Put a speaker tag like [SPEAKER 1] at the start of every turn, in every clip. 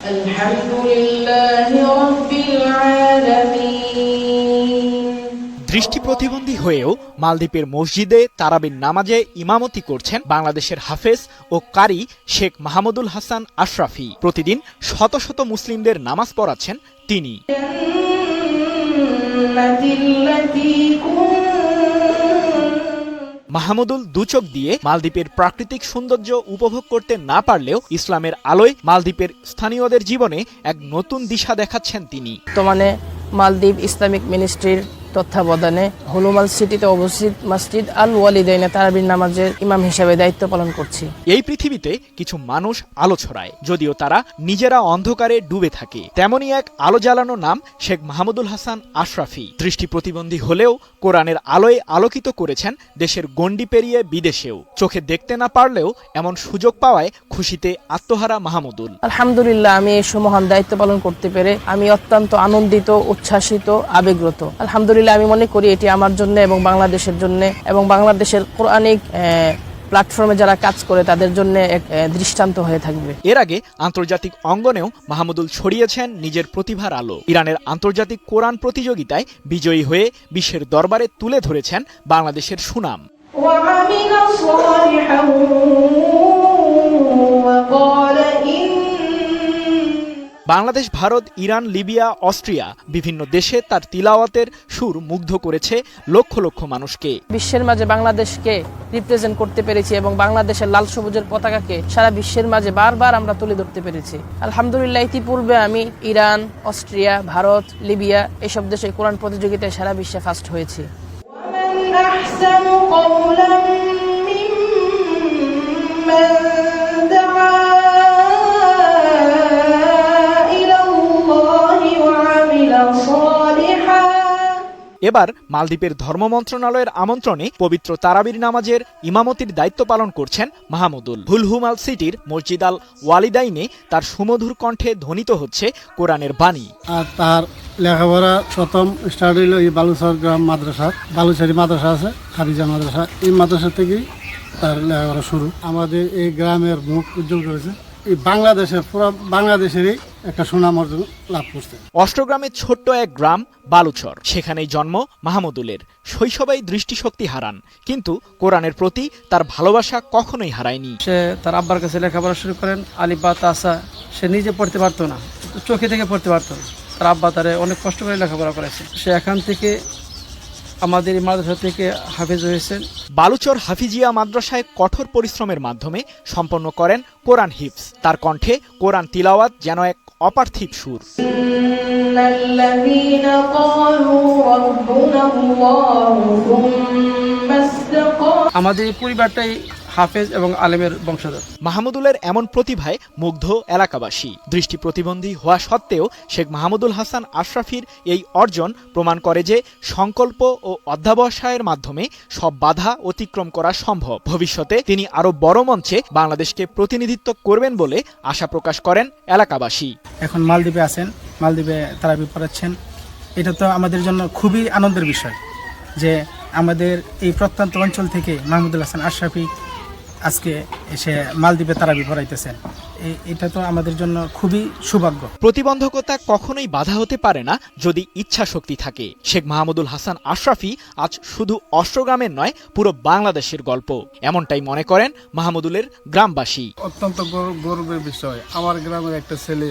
[SPEAKER 1] আলহামদুলিল্লাহি রাব্বিল আলামিন।
[SPEAKER 2] দৃষ্টি প্রতিবন্ধী হয়েও মালদ্বীপের মসজিদে তারাবির নামাজে ইমামতি করছেন বাংলাদেশের হাফেজ ও কারি শেখ মাহমুদুল হাসান আশরাফি। প্রতিদিন শত শত মুসলিমদের নামাজ পড়াচ্ছেন তিনি। মাহমুদুল দুচোখ দিয়ে মালদ্বীপের প্রাকৃতিক সৌন্দর্য উপভোগ করতে না পারলেও ইসলামের আলোয় মালদ্বীপের স্থানীয়দের জীবনে এক নতুন দিশা দেখাচ্ছেন তিনি।
[SPEAKER 3] বর্তমানে মালদ্বীপ ইসলামিক মিনিস্ট্রির তত্ত্বাবধানে হলুমাল সিটিতে অবস্থিত মসজিদ আল ওয়ালিদাইনে তারাবির নামাজের ইমাম হিসেবে দায়িত্ব পালন করছি।
[SPEAKER 2] এই পৃথিবীতে কিছু মানুষ আলো ছড়ায়, যদিও তারা নিজেরা অন্ধকারে ডুবে থাকে। তেমনই এক আলো জ্বালানো নাম শেখ মাহমুদুল হাসান আশরাফি। দৃষ্টি প্রতিবন্ধী হলেও কোরআনের আলোয় আলোকিত করেছেন দেশের গণ্ডি পেরিয়ে বিদেশেও। চোখে দেখতে না পারলেও এমন সুযোগ পাওয়ায় খুশিতে আত্মহারা মাহমুদুল।
[SPEAKER 3] আলহামদুলিল্লাহ, আমি এই সুমহান দায়িত্ব পালন করতে পেরে আমি অত্যন্ত আনন্দিত, উচ্ছ্বাসিত, আবেগরত। আলহামদুলিল্লাহ, আমি মনে করি এটি আমার জন্য এবং বাংলাদেশের জন্য এবং বাংলাদেশের কোরআনিক প্ল্যাটফর্মে যারা কাজ করে তাদের জন্য এক দৃষ্টান্ত হয়ে থাকবে।
[SPEAKER 2] এর আগে আন্তর্জাতিক অঙ্গনেও মাহমুদুল ছড়িয়েছেন নিজের প্রতিভার আলো। ইরানের আন্তর্জাতিক কোরআন প্রতিযোগিতায় বিজয়ী হয়ে বিশ্বের দরবারে তুলে ধরেছেন বাংলাদেশের সুনাম। Bangladesh, Bharat, Iran, Libya, Austria বিভিন্ন দেশে তার তিলাওয়াতের সুর মুগ্ধ করেছে লক্ষ লক্ষ মানুষকে।
[SPEAKER 3] বিশ্বের মাঝে বাংলাদেশকে রিপ্রেজেন্ট করতে পেরেছি এবং বাংলাদেশের লাল সবুজের পতাকাকে সারা বিশ্বের মাঝে বারবার আমরা তুলে ধরতে পেরেছি। আলহামদুলিল্লাহ, ইতিপূর্বে আমি ইরান, অস্ট্রিয়া, ভারত, লিবিয়া এসব দেশে কোরআন প্রতিযোগিতায় সারা বিশ্বে ফার্স্ট হয়েছি।
[SPEAKER 2] এবার মালদ্বীপের ধর্ম মন্ত্রণালয়ের আমন্ত্রণে পবিত্র তারাবির নামাজের ইমামতির দায়িত্ব পালন করছেন মাহমুদুল। হুলহুমাল সিটির মসজিদ আল ওয়ালিদাইনে তার সুমধুর কণ্ঠে ধ্বনিত হচ্ছে কোরআনের বাণী।
[SPEAKER 4] আর তার লেখাপড়া প্রথম স্টার্ট হইল এই বালুচর গ্রাম মাদ্রাসা, বালুচারি মাদ্রাসা আছে, হাফিজা মাদ্রাসা, এই মাদ্রাসা থেকেই তার লেখাপড়া শুরু। আমাদের এই গ্রামের মুখ উজ্জ্বল করেছে। এই বাংলাদেশের পুরো বাংলাদেশেরই একটা সুনাম অর্জন লাভ করছে।
[SPEAKER 2] অষ্টগ্রামের ছোট্ট এক গ্রাম বালুচর, সেখানেই জন্ম মাহমুদুলের। শৈশবেই দৃষ্টিশক্তি হারান, কিন্তু কোরআনের প্রতি তার ভালোবাসা কখনোই হারায়নি।
[SPEAKER 5] সে তার আব্বার কাছে লেখাপড়া শুরু করেন, আলিফ বা তাসা সে নিজে পড়তে পারতো না, চোখে থেকে পড়তে পারতো না। তার আব্বা তারে অনেক কষ্ট করে লেখাপড়া করেছে। সে এখান থেকে আমাদের এই মাদ্রাসা থেকে হাফেজ হয়েছেন।
[SPEAKER 2] বালুচর হাফিজিয়া মাদ্রাসায় কঠোর পরিশ্রমের মাধ্যমে সম্পন্ন করেন কোরআন হিফজ। তার কণ্ঠে কোরআন তিলাওয়াত যেন এক অপার্থিব সুর।
[SPEAKER 5] আমাদের এই পরিবারটাই হাফেজ এবং আলেমের বংশধর।
[SPEAKER 2] মাহমুদুলের এমন প্রতিভায় মুগ্ধ এলাকাবাসী। দৃষ্টি প্রতিবন্ধী হওয়া সত্ত্বেও শেখ মাহমুদুল হাসান আশরাফির এই অর্জন প্রমাণ করে যে সংকল্প ও অধ্যবসায়ের মাধ্যমে সব বাধা অতিক্রম করা সম্ভব। ভবিষ্যতে তিনি আরো বড় মঞ্চে বাংলাদেশকে প্রতিনিধিত্ব করবেন বলে আশা প্রকাশ করেন এলাকাবাসী।
[SPEAKER 6] এখন মালদ্বীপে আছেন, মালদ্বীপে তারাবি পড়াচ্ছেন। এটা তো আমাদের জন্য খুবই আনন্দের বিষয় যে আমাদের এই প্রত্যন্ত অঞ্চল থেকে মাহমুদুল হাসান আশরাফি আজকে এসে মালদ্বীপে তারাবি পড়াইতেছেন। এটা তো আমাদের জন্য খুবই সৌভাগ্য।
[SPEAKER 2] প্রতিবন্ধকতা কখনোই বাধা হতে পারে না যদি ইচ্ছা শক্তি থাকে। শেখ মাহমুদুল হাসান আশরাফি আজ শুধু অষ্টগ্রামের নয়, পুরো বাংলাদেশের গল্প, এমনটাই মনে করেন মাহমুদুলের গ্রামবাসী।
[SPEAKER 4] অত্যন্ত গর্বের বিষয়, আমার গ্রামের একটা ছেলে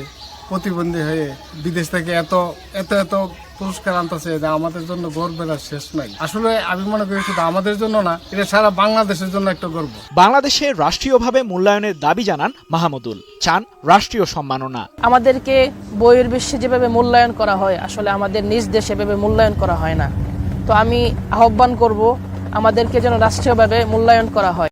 [SPEAKER 4] প্রতিবন্ধী হয়ে বিদেশ থেকে এত এত এত পুরস্কার আনতেছে, যে আমাদের জন্য গর্বের আর শেষ নাই। আসলে আমি মনে করি শুধু আমাদের জন্য না, এটা সারা বাংলাদেশের জন্য একটা গর্ব।
[SPEAKER 2] বাংলাদেশে রাষ্ট্রীয়ভাবে মূল্যায়নের দাবি জানান মাহমুদুল, চান রাষ্ট্রীয় সম্মাননা।
[SPEAKER 3] আমাদেরকে বইয়ের বিশ্বে যেভাবে মূল্যায়ন করা হয়, আসলে আমাদের নিজ দেশে এভাবে মূল্যায়ন করা হয় না। তো আমি আহ্বান করব আমাদেরকে যেন রাষ্ট্রীয়ভাবে মূল্যায়ন করা হয়।